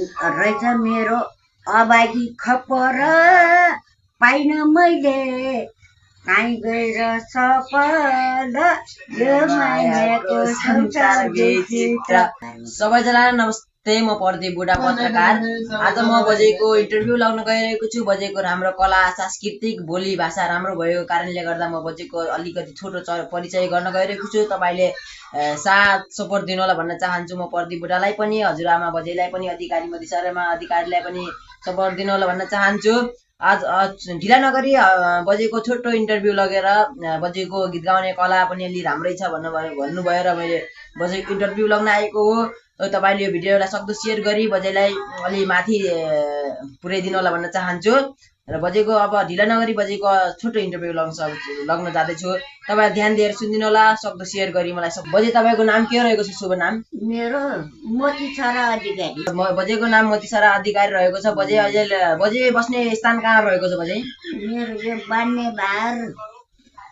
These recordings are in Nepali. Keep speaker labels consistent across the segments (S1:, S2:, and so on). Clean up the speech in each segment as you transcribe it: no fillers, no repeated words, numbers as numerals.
S1: रहेछ मेरो अभागी खपर पाइन मैले काहीँ गएर सफल यो मायाको संसार विचित्र।
S2: सबैजना नमस्ते, म प्रदीप बुढा पत्रकार। आज म बजेको इन्टरभ्यू लाउन गइरहेको छु। बजेको राम्रो कला सांस्कृतिक बोली भाषा राम्रो भएको कारणले गर्दा म बजेको अलिकति छोटो परिचय गर्न गइरहेको छु। तपाईले साथ सपोर्ट दिनु होला भन्न चाहन्छु। म प्रदीप बुढालाई पनि, हजुरआमा बजेलाई पनि, अधिकारी मधेसरमा अधिकारीलाई पनि सपोर्ट दिनु होला भन्न चाहन्छु। आज ढिला नगरी बजेको छोटो इन्टरभ्यू लगेर बजेको गीत गाउने कला पनि अलि राम्रै छ भन्नुभयो र मैले बजेको इन्टरभ्यू लग्न आएको हो। तपाईले यो भिडियोलाई सक्दो सेयर गरी बजेलाई अलि माथि पुर्याइदिनु होला भन्न चाहन्छु। र बजेको अब ढिला नगरी बजेको छोटो इन्टरभ्यू लग्न जाँदैछु। तपाईँ ध्यान दिएर सुनिदिनु होला, सक्दो सेयर गरी मलाई। बजे तपाईँको नाम के रहेको छ? शुभ नाम?
S1: मेरो मोतीछरा अधिकारी।
S2: बजेको नाम मोतीछरा अधिकारी रहेको छ। बजे बस्ने स्थान कहाँ रहेको छ? बजे
S1: मेरो यो बान्नेबार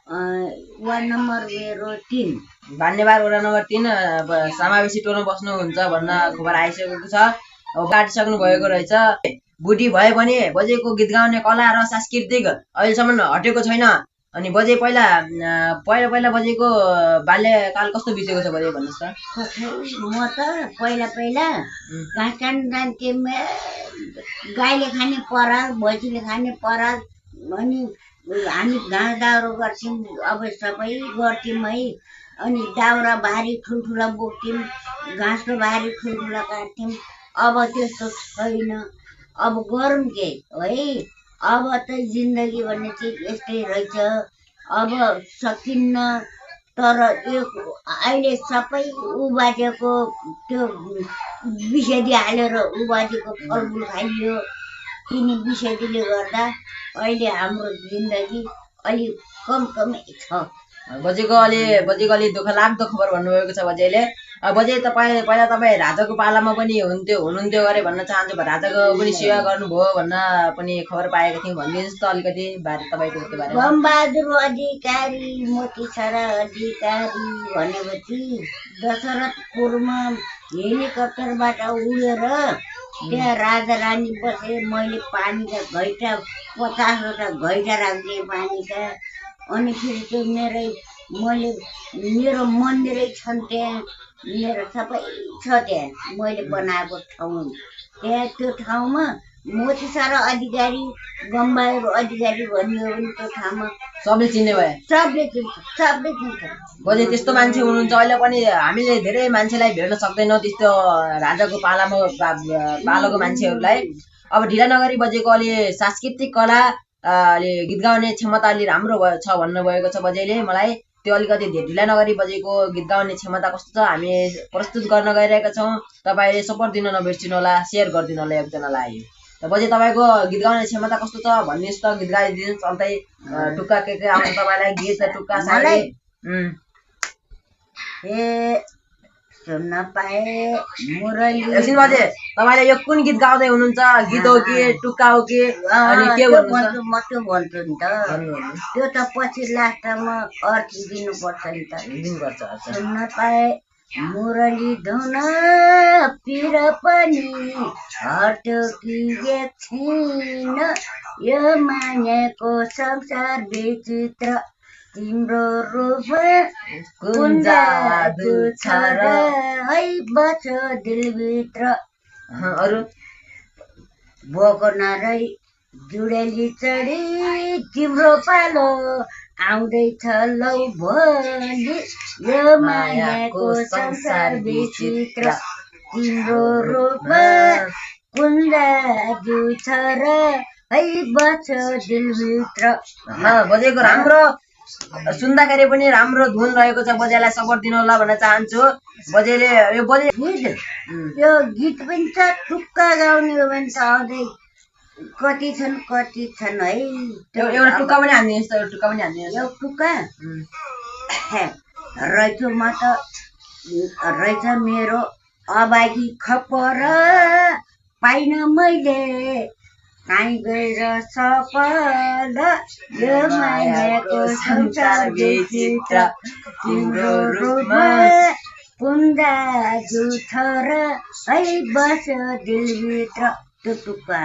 S1: वार्ड नम्बर मेरो 3,
S2: बान्नेबार वडा नम्बर 3 समावेशी टोलमा बस्नुहुन्छ भन्न खबर आइसकेको छ। काटिसक्नु भएको रहेछ। बुढी भए पनि बजेको गीत गाउने कला र सांस्कृतिक अहिलेसम्म हटेको छैन। अनि बजे पहिला बजेको बाल्यकाल कस्तो बितेको छ बजे भन्नुहोस् त।
S1: म त पहिला घाँस काट्न जान्थेँ। गाईले खाने पराल, भैँसीले खाने पराल, अनि हामी घाँस दाउरो गर्थ्यौँ। अब सबै गर्थ्यौँ है। अनि दाउरा भारी ठुल्ठुला बोक्थ्यौँ, घाँसको भारी ठुल्ठुला काट्थ्यौँ। अब त्यस्तो छैन। अब गरौँ के है। अब त जिन्दगी भन्ने चिज यस्तै रहेछ। अब सकिन्न। तर यो अहिले सबै उबाजेको त्यो विषेदी हालेर उबाजेको फलफुल खाइयो। यिनी विषेदीले गर्दा अहिले हाम्रो जिन्दगी अलि कमै छ।
S2: बजेको अलि दुःख लाग्दो खबर भन्नुभएको छ बजेले। बजे पहिला तपाईँ राजाको पालामा पनि हुनुहुन्थ्यो गरे भन्न चाहन्छु। राजाको पनि सेवा गर्नुभयो भन्न पनि खबर पाएको थियौँ। भनिदिनुहोस् त अलिकति तपाईँको बारेमा।
S1: बमबहादुर अधिकारी, मोतीछरा अधिकारी भनेपछि दशरथपुरमा हेलिकप्टरबाट उडेर त्यहाँ राजा रानी बसे। मैले पानीका घैटा 50वटा घैटा राखिदिएँ पानीका। अनि फेरि त्यो मेरो मन्दिरै छन् त्यहाँ। मेरो सबै छ त्यहाँ मैले बनाएको ठाउँ। त्यहाँ त्यो ठाउँमा मोतीछरा अधिकारी, बमबहादुर अधिकारी भनियो भने त्यो ठाउँमा
S2: सबले चिन्ने भए।
S1: सबले चिन्छ।
S2: बजे त्यस्तो मान्छे हुनुहुन्छ। अहिले पनि हामीले धेरै मान्छेलाई भेट्न सक्दैनौँ त्यस्तो राजाको पालोको मान्छेहरूलाई। अब ढिला नगरी बजेको अलि सांस्कृतिक कला अलि गीत गाउने क्षमता अलि राम्रो छ भन्नुभएको छ बजेले मलाई। त्यो अलिकति ढिला नगरी बजेको गीत गाउने क्षमता कस्तो छ हामी प्रस्तुत गर्न गइरहेका छौँ। तपाईँले सपोर्ट दिन नबिर्सिनु होला, सेयर गरिदिनु होला एकजनालाई। त बजे तपाईँको गीत गाउने क्षमता कस्तो छ भन्नुहोस् त। गीत गाइदिनुहोस्। अन्तै टुक्का के आउँछ तपाईँलाई? गीत टुक्का सायरी
S1: सुन्न पाए मुरली।
S2: एकछिन बजे तपाईँले यो कुन गीत गाउँदै हुनुहुन्छ? गीत हो कि टुक्का हो कि अनि के भन्नुहुन्छ?
S1: म त्यो भन्छु नि त। त्यो त पछि लास्टमा अर्थ दिनुपर्छ नि त।
S2: दिनुपर्छ।
S1: सुन्न पाए मुरली धुन पिर पनि हट्यो कि एकछिन यो मायाको संसार विचित्र तिम्रो रूप कुन जादु छ र है बच्यो दिलभित्र।
S2: अरू
S1: भोको नरै जुडेली चढी तिम्रो पालो आउँदैछ लौ भोलि यो मायाको संसार विचित्र तिम्रो रूप कुन जादु छ र है बच्यो दिलभित्र।
S2: बजेको राम्रो सुन्दाखेरि पनि राम्रो धुन रहेको छ। बजेलाई सपोर्ट दिनु होला भन्न चाहन्छु। बजेले
S1: यो गीत पनि छ। टुक्का गाउने हो भने त अझै कति छन् है।
S2: एउटा टुक्का पनि हान्दिनुहोस् त।
S1: यो टुक्का रहेछ मेरो अभागी खपर पाइन मैले काहीँ गएर सफल यो मायाको संसार विचित्र तिम्रो रूपमा कुन्दा जुठो र है बस्यो दिलभित्र त्यो टुक्का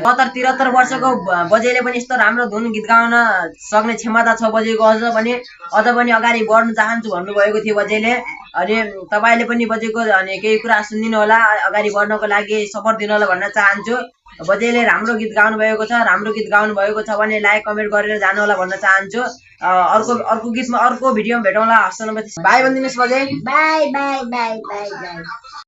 S2: 73 वर्षको बजेले पनि यस्तो राम्रो धुन गीत गाउन सक्ने क्षमता छ बजेको अझ पनि अगाडि बढ्न चाहन्छु भन्नुभएको थियो बजेले। अनि तपाईँले पनि बजेको अनि केही कुरा सुनिदिनु होला, अगाडि बढ्नको लागि सपोर्ट दिनु होला भन्न चाहन्छु। बजेले राम्रो गीत गाउनु भएको छ, राम्रो गीत गाउनु भएको छ भने लाइक कमेन्ट गरेर जानु होला भन्न चाहन्छु। अर्को गीतमा अर्को भिडियोमा भेटौँला। हस्त नमस्ते, बाई भनिदिनुहोस् बजे।
S1: By by by by by.